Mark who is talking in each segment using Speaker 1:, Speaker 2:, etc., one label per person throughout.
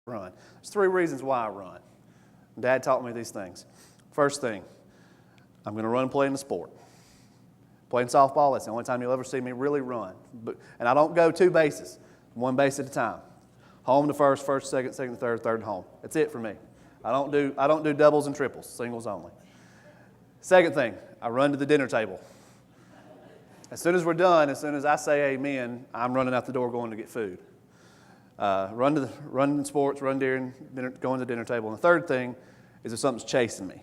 Speaker 1: run. There's 3 reasons why I run. Dad taught me these things. First thing, I'm going to run playing the sport. Playing softball, that's the only time you'll ever see me really run. And I don't go 2 bases, 1 base at a time. Home to first, second to third, third to home. That's it for me. I don't do doubles and triples, singles only. Second thing, I run to the dinner table. As soon as we're done, as soon as I say amen, I'm running out the door going to get food. Run in sports, run during dinner, going to the dinner table. And the third thing is if something's chasing me.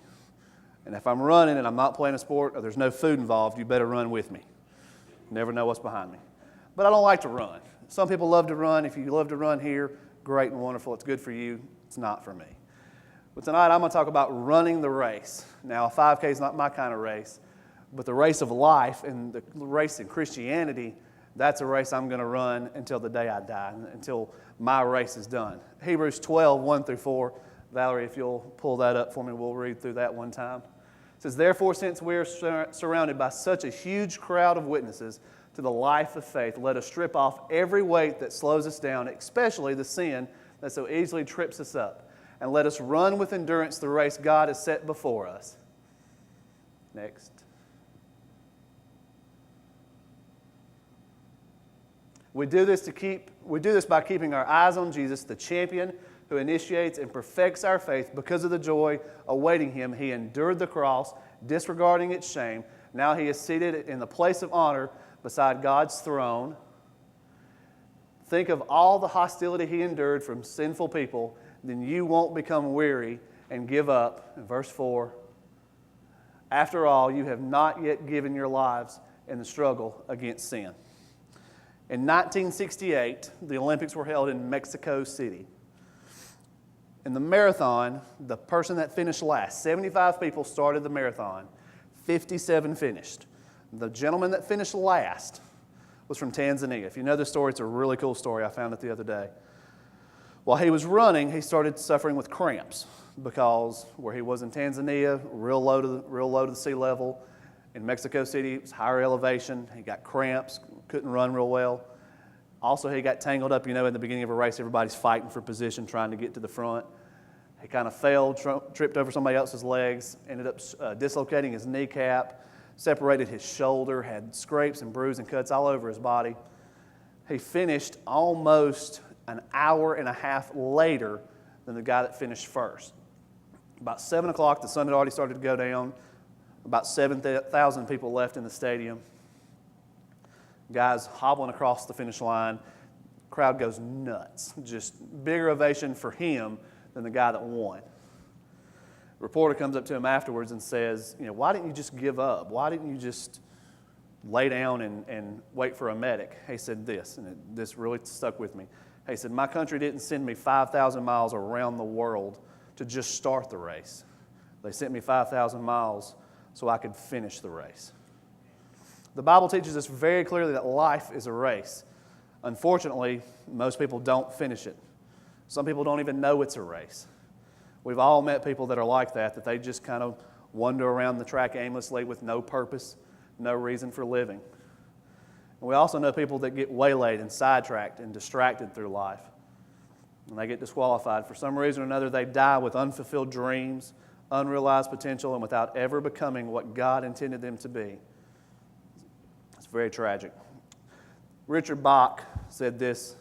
Speaker 1: And if I'm running and I'm not playing a sport or there's no food involved, you better run with me. You never know what's behind me. But I don't like to run. Some people love to run. If you love to run here, great and wonderful. It's good for you. It's not for me. But tonight I'm going to talk about running the race. Now, a 5K is not my kind of race, but the race of life and the race in Christianity, that's a race I'm going to run until the day I die, until my race is done. Hebrews 12, 1 through 4. Valerie, if you'll pull that up for me, we'll read through that one time. It says, "Therefore, since we are surrounded by such a huge crowd of witnesses to the life of faith, let us strip off every weight that slows us down, especially the sin that so easily trips us up. And let us run with endurance the race God has set before us." Next. We do this by keeping our eyes on Jesus, the champion who initiates and perfects our faith. Because of the joy awaiting him, he endured the cross, disregarding its shame. Now he is seated in the place of honor beside God's throne. Think of all the hostility he endured from sinful people, then you won't become weary and give up. In verse 4, after all, you have not yet given your lives in the struggle against sin. In 1968, the Olympics were held in Mexico City. In the marathon, the person that finished last, 75 people started the marathon, 57 finished. The gentleman that finished last was from Tanzania. If you know this story, it's a really cool story. I found it the other day. While he was running, he started suffering with cramps because where he was in Tanzania, real low to the sea level. In Mexico City, it was higher elevation. He got cramps, couldn't run real well. Also, he got tangled up. You know, in the beginning of a race, everybody's fighting for position, trying to get to the front. He kind of fell, tripped over somebody else's legs, ended up dislocating his kneecap, separated his shoulder, had scrapes and bruises and cuts all over his body. He finished almost an hour and a half later than the guy that finished first. About 7 o'clock, the sun had already started to go down. About 7,000 people left in the stadium. Guys hobbling across the finish line. Crowd goes nuts. Just bigger ovation for him than the guy that won. The reporter comes up to him afterwards and says, why didn't you just give up? Why didn't you just lay down and wait for a medic? He said this, and this really stuck with me. He said, my country didn't send me 5,000 miles around the world to just start the race. They sent me 5,000 miles so I could finish the race. The Bible teaches us very clearly that life is a race. Unfortunately, most people don't finish it. Some people don't even know it's a race. We've all met people that are like that they just kind of wander around the track aimlessly with no purpose, no reason for living. And we also know people that get waylaid and sidetracked and distracted through life. And they get disqualified. For some reason or another, they die with unfulfilled dreams, unrealized potential, and without ever becoming what God intended them to be. It's very tragic. Richard Bach said this,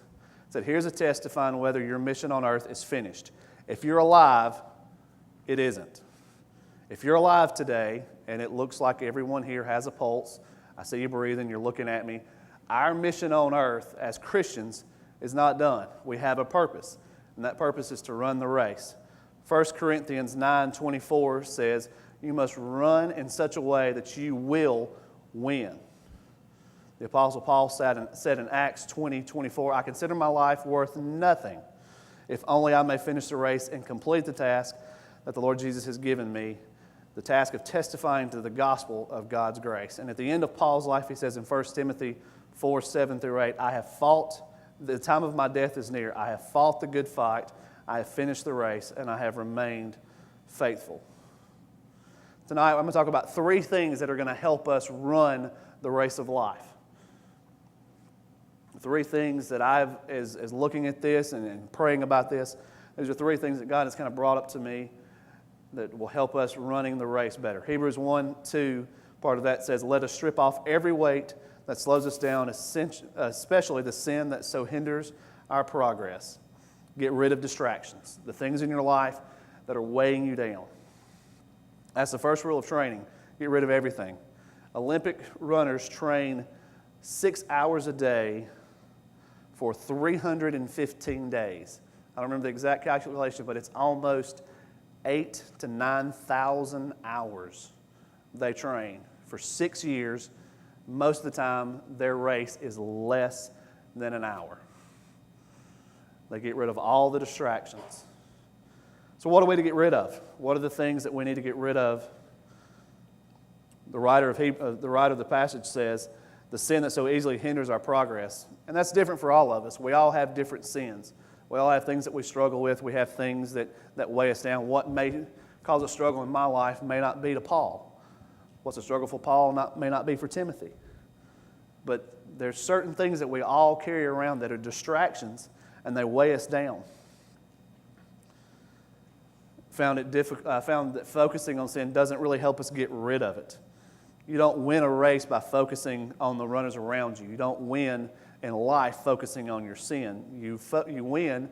Speaker 1: here's a test to find whether your mission on earth is finished. If you're alive, it isn't. If you're alive today, and it looks like everyone here has a pulse, I see you breathing, you're looking at me, our mission on earth as Christians is not done. We have a purpose, and that purpose is to run the race. 1 Corinthians 9:24 says, you must run in such a way that you will win. The Apostle Paul said in Acts 20:24, I consider my life worth nothing if only I may finish the race and complete the task that the Lord Jesus has given me, the task of testifying to the gospel of God's grace. And at the end of Paul's life, he says in 1 Timothy 4:7-8, I have fought, the time of my death is near. I have fought the good fight. I have finished the race, and I have remained faithful. Tonight, I'm going to talk about 3 things that are going to help us run the race of life. 3 things that I've, as looking at this and praying about this, These are three things that God has kind of brought up to me that will help us running the race better. Hebrews 1:2, part of that says, let us strip off every weight that slows us down, especially the sin that so hinders our progress. Get rid of distractions, the things in your life that are weighing you down. That's the first rule of training. Get rid of everything. Olympic runners train 6 hours a day for 315 days. I don't remember the exact calculation, but it's almost 8,000 to 9,000 hours they train for 6 years. Most of the time, their race is less than an hour. They get rid of all the distractions. So what are we to get rid of? What are the things that we need to get rid of? The writer of the passage says, the sin that so easily hinders our progress. And that's different for all of us. We all have different sins. We all have things that we struggle with. We have things that weigh us down. What may cause a struggle in my life may not be to Paul. What's a struggle for Paul may not be for Timothy. But there's certain things that we all carry around that are distractions, and they weigh us down. Found that focusing on sin doesn't really help us get rid of it. You don't win a race by focusing on the runners around you. You don't win in life focusing on your sin. You win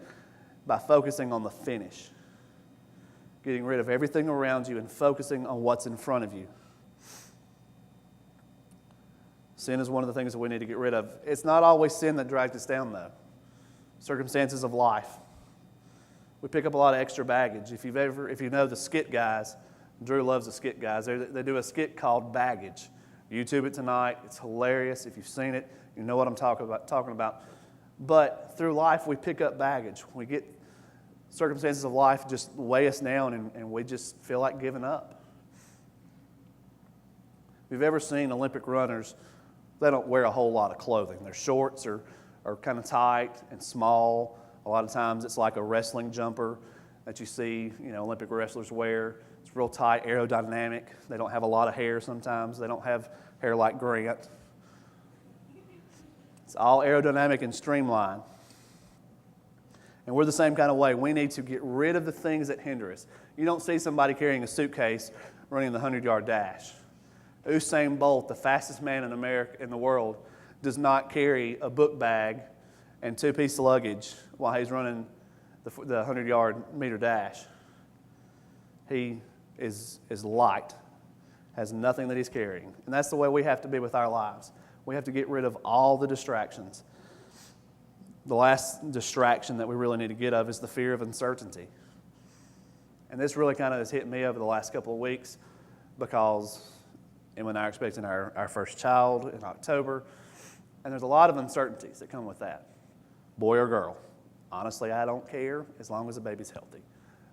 Speaker 1: by focusing on the finish. Getting rid of everything around you and focusing on what's in front of you. Sin is one of the things that we need to get rid of. It's not always sin that drags us down, though. Circumstances of life. We pick up a lot of extra baggage. If you know the skit guys, Drew loves the skit guys. They do a skit called Baggage. YouTube it tonight. It's hilarious. If you've seen it, you know what I'm talking about. But through life, we pick up baggage. We get circumstances of life just weigh us down, and we just feel like giving up. If you've ever seen Olympic runners, they don't wear a whole lot of clothing. Their shorts are kind of tight and small. A lot of times it's like a wrestling jumper that you see, Olympic wrestlers wear. It's real tight, aerodynamic. They don't have a lot of hair sometimes. They don't have hair like Grant. It's all aerodynamic and streamlined. And we're the same kind of way. We need to get rid of the things that hinder us. You don't see somebody carrying a suitcase running the 100-yard dash. Usain Bolt, the fastest man in the world, does not carry a book bag and two-piece luggage while he's running the 100-yard meter dash. He is light, has nothing that he's carrying. And that's the way we have to be with our lives. We have to get rid of all the distractions. The last distraction that we really need to get of is the fear of uncertainty. And this really kind of has hit me over the last couple of weeks because Emma and I are expecting our first child in October. And there's a lot of uncertainties that come with that. Boy or girl. Honestly, I don't care as long as the baby's healthy.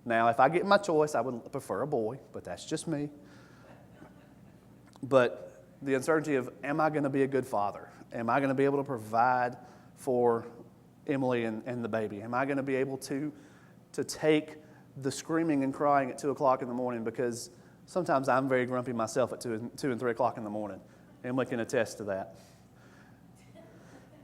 Speaker 1: Now, if I get my choice, I would prefer a boy, but that's just me. But the uncertainty of, am I going to be a good father? Am I going to be able to provide for Emily and the baby? Am I going to be able to take the screaming and crying at 2 o'clock in the morning? Because sometimes I'm very grumpy myself at 2 and 3 o'clock in the morning. Emily can attest to that.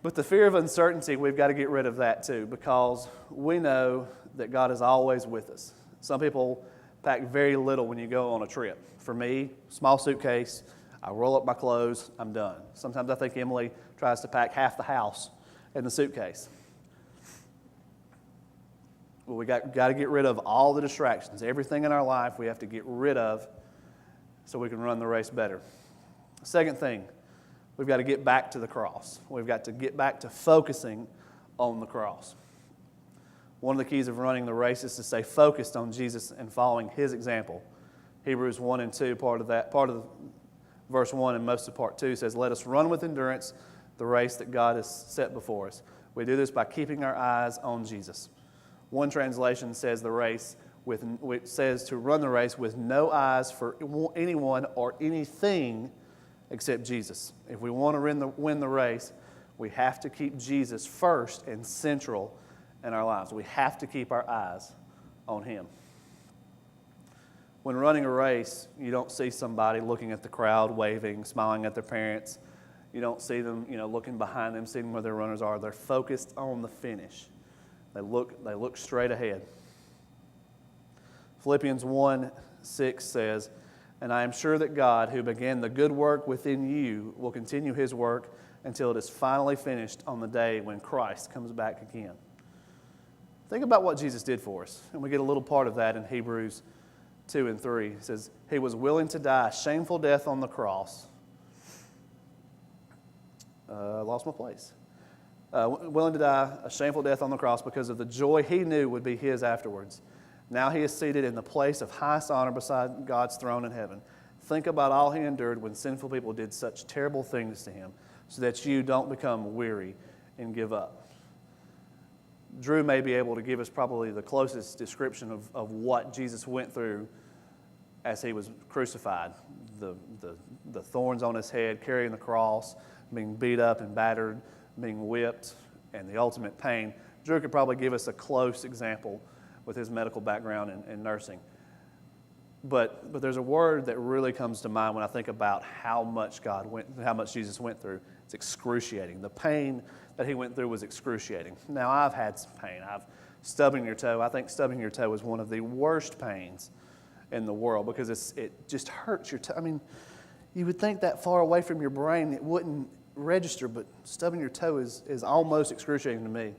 Speaker 1: But the fear of uncertainty, we've got to get rid of that too, because we know that God is always with us. Some people pack very little when you go on a trip. For me, small suitcase, I roll up my clothes, I'm done. Sometimes I think Emily tries to pack half the house in the suitcase. Well, we got to get rid of all the distractions. Everything in our life we have to get rid of so we can run the race better. Second thing, we've got to get back to the cross. We've got to get back to focusing on the cross. One of the keys of running the race is to stay focused on Jesus and following His example. Hebrews 1 and 2, part of verse 1 and most of part 2 says, let us run with endurance the race that God has set before us. We do this by keeping our eyes on Jesus. One translation says to run the race with no eyes for anyone or anything except Jesus. If we want to win the race, we have to keep Jesus first and central in our lives. We have to keep our eyes on Him. When running a race, you don't see somebody looking at the crowd, waving, smiling at their parents. You don't see them, looking behind them, seeing where their runners are. They're focused on the finish. They look straight ahead. Philippians 1:6 says, "And I am sure that God, who began the good work within you, will continue his work until it is finally finished on the day when Christ comes back again." Think about what Jesus did for us. And we get a little part of that in Hebrews 2 and 3. It says, he was willing to die a shameful death on the cross. Lost my place. Willing to die a shameful death on the cross because of the joy he knew would be his afterwards. Now he is seated in the place of highest honor beside God's throne in heaven. Think about all he endured when sinful people did such terrible things to him, so that you don't become weary and give up. Drew may be able to give us probably the closest description of what Jesus went through as he was crucified. The thorns on his head, carrying the cross, being beat up and battered, being whipped, and the ultimate pain. Drew could probably give us a close example with his medical background in nursing. But there's a word that really comes to mind when I think about how much Jesus went through. It's excruciating. The pain that he went through was excruciating. Now, I've had some pain. Stubbing your toe. I think stubbing your toe is one of the worst pains in the world because it just hurts your toe. I mean, you would think that far away from your brain it wouldn't register, but stubbing your toe is almost excruciating to me.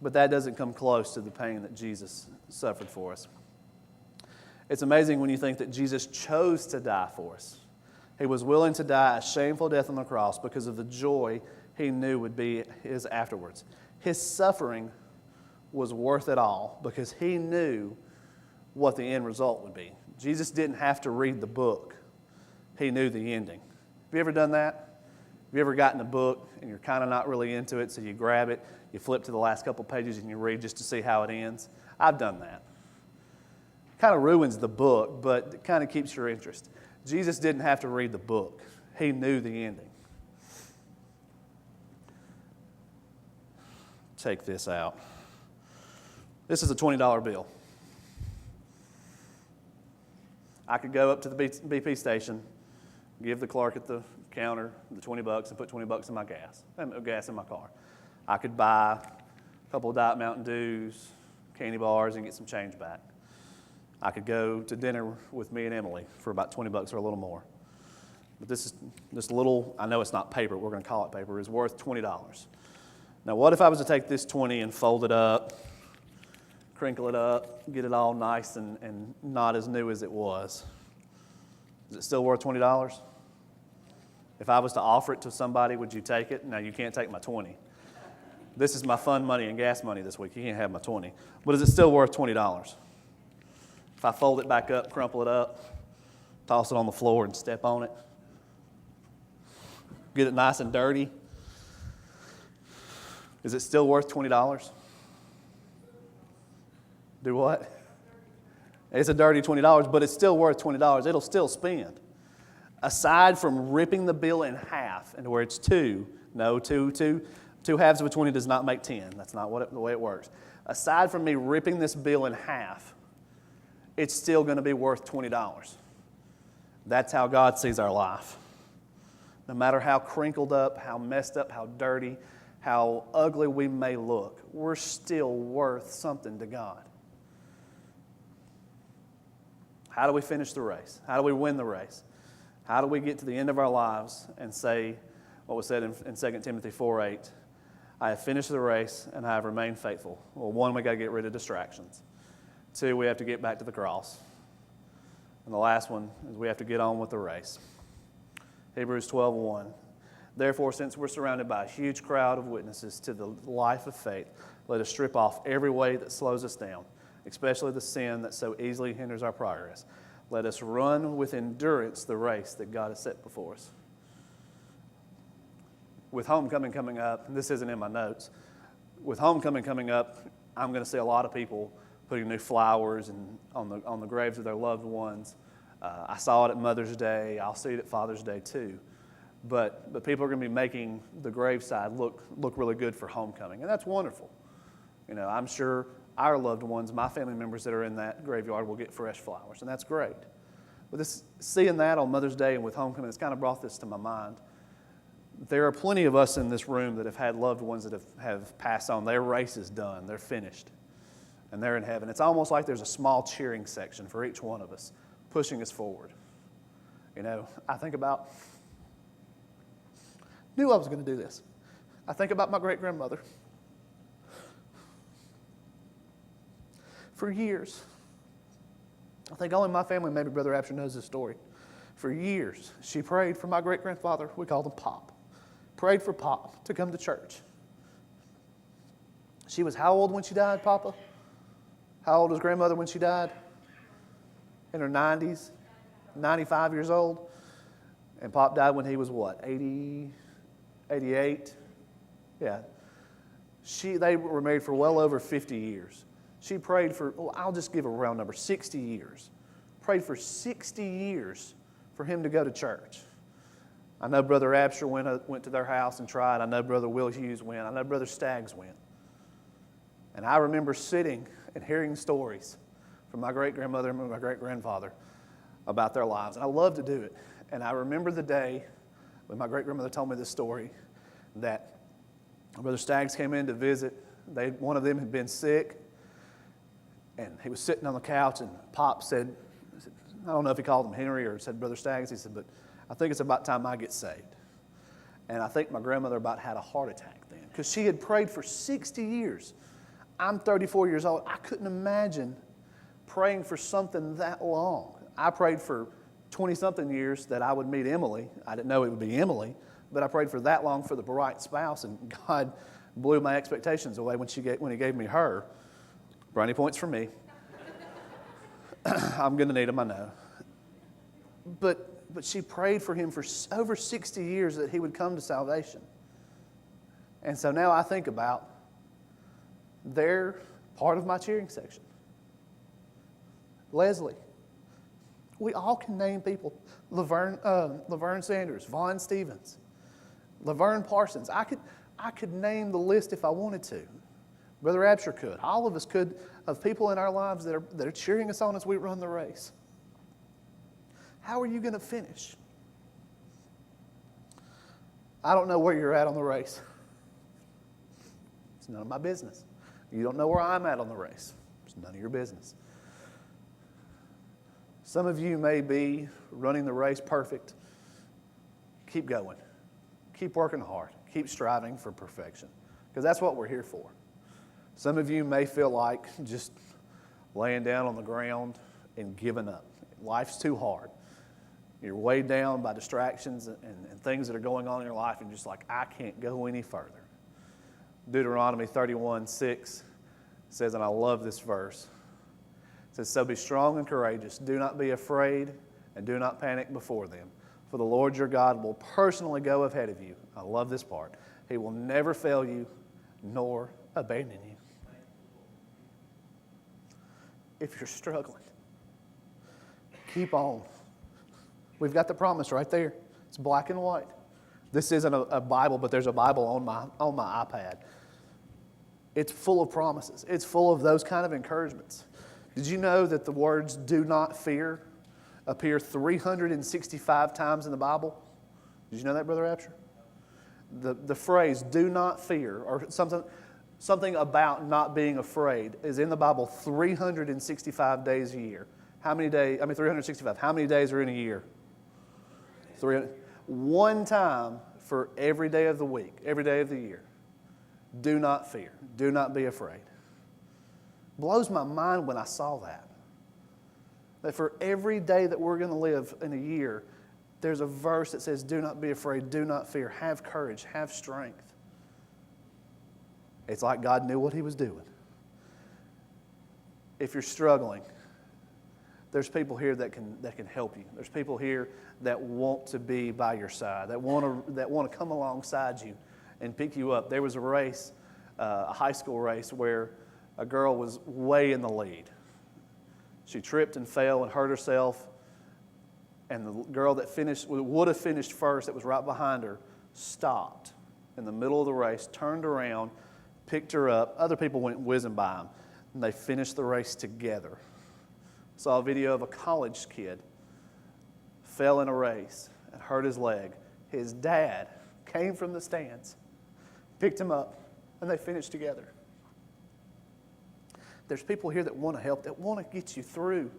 Speaker 1: But that doesn't come close to the pain that Jesus suffered for us. It's amazing when you think that Jesus chose to die for us. He was willing to die a shameful death on the cross because of the joy he knew would be his afterwards. His suffering was worth it all because he knew what the end result would be. Jesus didn't have to read the book. He knew the ending. Have you ever done that? Have you ever gotten a book and you're kind of not really into it, so you grab it, you flip to the last couple pages and you read just to see how it ends? I've done that. Kind of ruins the book, but it kind of keeps your interest. Jesus didn't have to read the book. He knew the ending. Take this out. This is a $20 bill. I could go up to the BP station, give the clerk at the counter the $20 and put $20 in my gas in my car. I could buy a couple of Diet Mountain Dews, candy bars, and get some change back. I could go to dinner with me and Emily for about $20 or a little more. But this little, I know it's not paper, we're going to call it paper, is worth $20. Now, what if I was to take this 20 and fold it up, crinkle it up, get it all nice and not as new as it was? Is it still worth $20? If I was to offer it to somebody, would you take it? No, you can't take my 20. This is my fun money and gas money this week. You can't have my 20. But is it still worth $20? If I fold it back up, crumple it up, toss it on the floor and step on it, get it nice and dirty, is it still worth $20? Do what? It's a dirty $20, but it's still worth $20. It'll still spend. Aside from ripping the bill in half into where it's two halves of a 20 does not make 10. That's not the way it works. Aside from me ripping this bill in half, it's still going to be worth $20. That's how God sees our life. No matter how crinkled up, how messed up, how dirty, how ugly we may look, we're still worth something to God. How do we finish the race? How do we win the race? How do we get to the end of our lives and say what was said in 2 Timothy 4:8, I have finished the race and I have remained faithful? Well, one, we got to get rid of distractions. Two, we have to get back to the cross. And the last one is we have to get on with the race. Hebrews 12:1. Therefore, since we're surrounded by a huge crowd of witnesses to the life of faith, let us strip off every weight that slows us down, especially the sin that so easily hinders our progress. Let us run with endurance the race that God has set before us. With homecoming coming up, and this isn't in my notes, with homecoming coming up, I'm going to see a lot of people putting new flowers on the graves of their loved ones. I saw it at Mother's Day. I'll see it at Father's Day too. But people are going to be making the graveside look really good for homecoming, and that's wonderful. You know, I'm sure our loved ones, my family members that are in that graveyard, will get fresh flowers, and that's great. But seeing that on Mother's Day and with homecoming, it's kind of brought this to my mind. There are plenty of us in this room that have had loved ones that have passed on. Their race is done. They're finished. and they're in heaven. It's almost like there's a small cheering section for each one of us, pushing us forward. You know, I think about, knew I was going to do this. I think about my great-grandmother. For years, I think only my family, maybe Brother Absher knows this story. For years, she prayed for my great-grandfather. We called him Pop. Prayed for Pop to come to church. She was how old when she died, Papa? How old was grandmother when she died? In her 90s, 95 years old. And Pop died when he was what, 80, 88? Yeah. They were married for well over 50 years. She prayed for, I'll just give a round number, 60 years. Prayed for 60 years for him to go to church. I know Brother Absher went to their house and tried. I know Brother Will Hughes went. I know Brother Staggs went. And I remember sitting and hearing stories from my great-grandmother and my great-grandfather about their lives. And I love to do it. And I remember the day when my great-grandmother told me this story that Brother Staggs came in to visit. One of them had been sick. And he was sitting on the couch, and Pop said, I don't know if he called him Henry or said Brother Staggs. He said, but I think it's about time I get saved. And I think my grandmother about had a heart attack then because she had prayed for 60 years. I'm 34 years old. I couldn't imagine praying for something that long. I prayed for 20-something years that I would meet Emily. I didn't know it would be Emily, but I prayed for that long for the right spouse, and God blew my expectations away when He gave me her. Brownie points for me. I'm going to need them, I know. But she prayed for him for over 60 years that he would come to salvation. And so now I think about, they're part of my cheering section. Leslie. We all can name people. Laverne Sanders, Vaughn Stevens, Laverne Parsons. I could name the list if I wanted to. Brother Absher could. All of us could, of people in our lives that are cheering us on as we run the race. How are you going to finish? I don't know where you're at on the race. It's none of my business. You don't know where I'm at on the race. It's none of your business. Some of you may be running the race perfect. Keep going. Keep working hard. Keep striving for perfection, because that's what we're here for. Some of you may feel like just laying down on the ground and giving up. Life's too hard. You're weighed down by distractions and things that are going on in your life, and you're just like, I can't go any further. Deuteronomy 31:6 says, and I love this verse, it says, so be strong and courageous. Do not be afraid and do not panic before them. For the Lord your God will personally go ahead of you. I love this part. He will never fail you nor abandon you. If you're struggling, keep on. We've got the promise right there. It's black and white. This isn't a Bible, but there's a Bible on my iPad. It's full of promises. It's full of those kind of encouragements. Did you know that the words "do not fear" appear 365 times in the Bible? Did you know that, Brother Absher? The phrase "do not fear" or something about not being afraid is in the Bible 365 days a year. How many days? 365. How many days are in a year? 300. One time for every day of the week, every day of the year. Do not fear. Do not be afraid. Blows my mind when I saw that. That for every day that we're going to live in a year, there's a verse that says, do not be afraid, do not fear, have courage, have strength. It's like God knew what He was doing. If you're struggling, there's people here that can help you. There's people here that want to be by your side, that want to come alongside you and pick you up. There was a race, a high school race, where a girl was way in the lead. She tripped and fell and hurt herself, and the girl that would have finished first, that was right behind her, stopped in the middle of the race, turned around, picked her up. Other people went whizzing by them, and they finished the race together. Saw a video of a college kid fell in a race and hurt his leg. His dad came from the stands, picked him up, and they finished together. There's people here that want to help, that want to get you through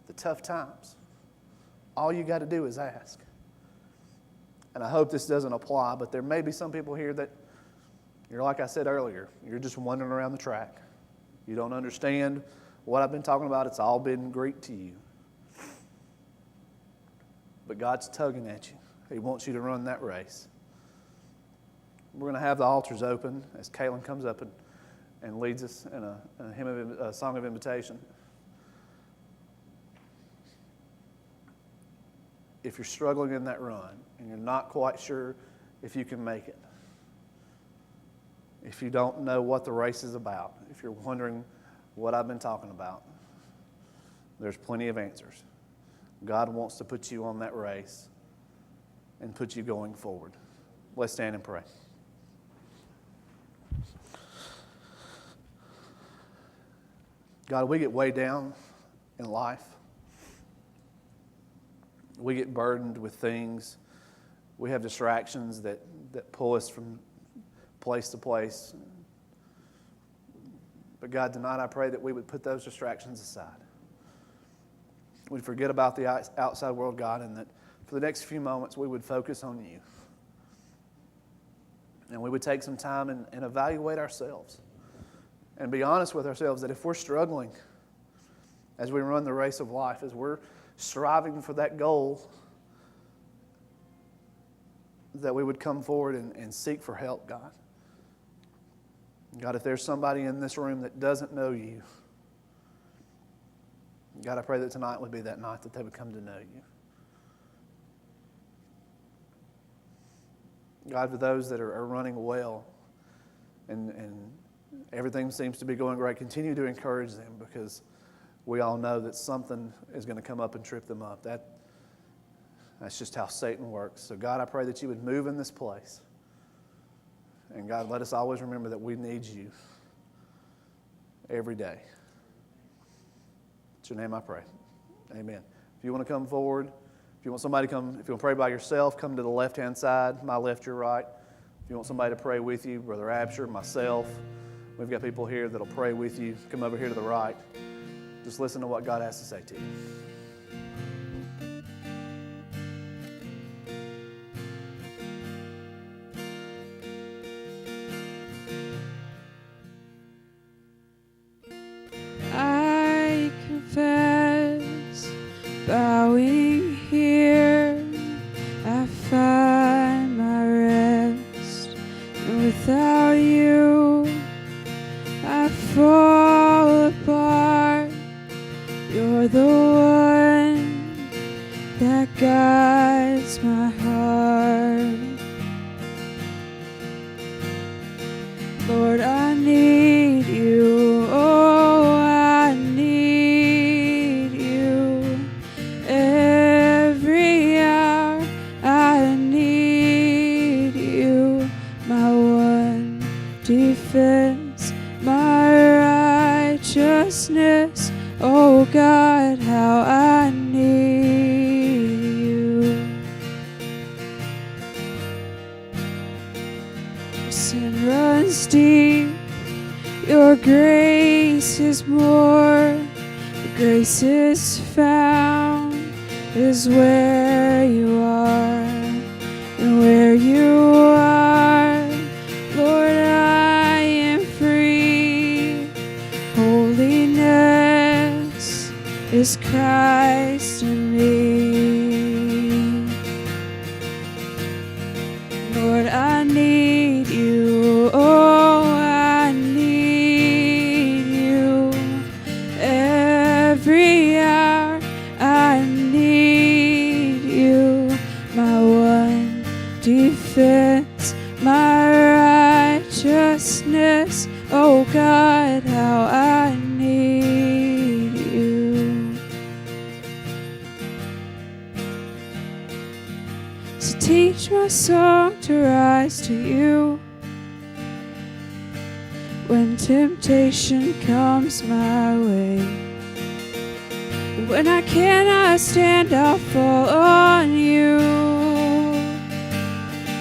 Speaker 1: the tough times. All you got to do is ask. And I hope this doesn't apply, but there may be some people here that you're like I said earlier, you're just wandering around the track. You don't understand what I've been talking about. It's all been Greek to you. But God's tugging at you. He wants you to run that race. We're going to have the altars open as Caitlin comes up and leads us in a song of invitation. If you're struggling in that run and you're not quite sure if you can make it, if you don't know what the race is about, if you're wondering what I've been talking about, there's plenty of answers. God wants to put you on that race and put you going forward. Let's stand and pray. God, we get way down in life. We get burdened with things. We have distractions that pull us from place to place. But God, tonight I pray that we would put those distractions aside. We'd forget about the outside world, God, and that for the next few moments we would focus on you. And we would take some time and evaluate ourselves and be honest with ourselves that if we're struggling as we run the race of life, as we're striving for that goal, that we would come forward and seek for help, God. God, if there's somebody in this room that doesn't know you, God, I pray that tonight would be that night that they would come to know you. God, for those that are running well and everything seems to be going great, continue to encourage them, because we all know that something is going to come up and trip them up. That's just how Satan works. So God, I pray that you would move in this place. And God, let us always remember that we need you every day. In your name I pray. Amen. If you want to come forward, if you want somebody to come, if you want to pray by yourself, come to the left-hand side, my left, your right. If you want somebody to pray with you, Brother Absher, myself, we've got people here that'll pray with you. Come over here to the right. Just listen to what God has to say to you.
Speaker 2: Bowing here, I find my rest, and without you, I fall apart. You're the one that guides my heart. Lord, I need you. Oh, I need you. Every hour I need you. My one defense, my righteousness. Oh God, how I need you. Sin runs deep, your grace is more. Grace is found is where you are, and where you are, Lord, I am free. Holiness is Christ in me. Lord, I need you. Oh, I need you. Every hour I need you. My one defense, my righteousness. Oh God, how I need you. So teach my song to rise to you. When temptation comes my way, when I cannot stand, I'll fall on you.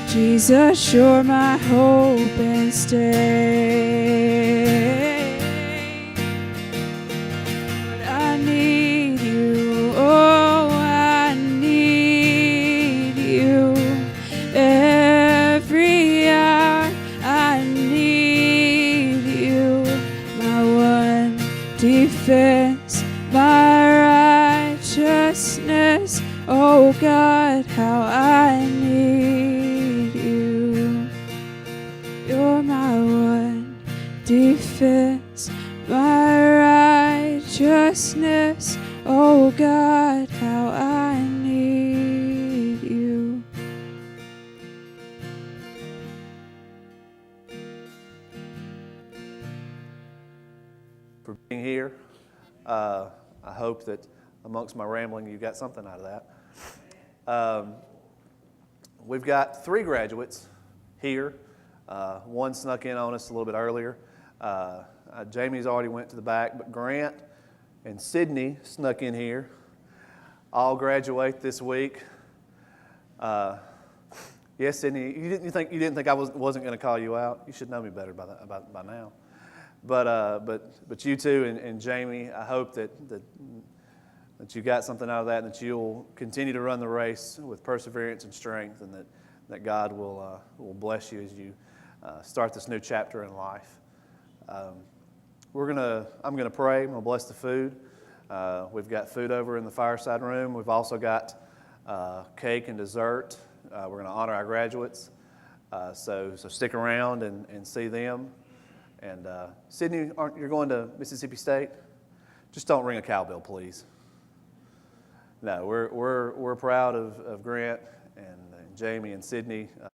Speaker 2: Jesus, you're my hope and stay. defends my righteousness. Oh God, how I need you. You're my one defense, my righteousness. Oh God, how I need you.
Speaker 1: For being here. I hope that amongst my rambling, you got something out of that. We've got 3 graduates here. One snuck in on us a little bit earlier. Jamie's already went to the back, but Grant and Sydney snuck in here. All graduate this week. Yes, Sydney, you didn't think I wasn't going to call you out. You should know me better by now. But you two and Jamie, I hope that you got something out of that, and that you'll continue to run the race with perseverance and strength, and that God will bless you as you start this new chapter in life. I'm gonna pray. I'm gonna bless the food. We've got food over in the fireside room. We've also got cake and dessert. We're gonna honor our graduates. So stick around and see them. And Sydney, you're going to Mississippi State? Just don't ring a cowbell, please. No, we're proud of Grant and Jamie and Sydney.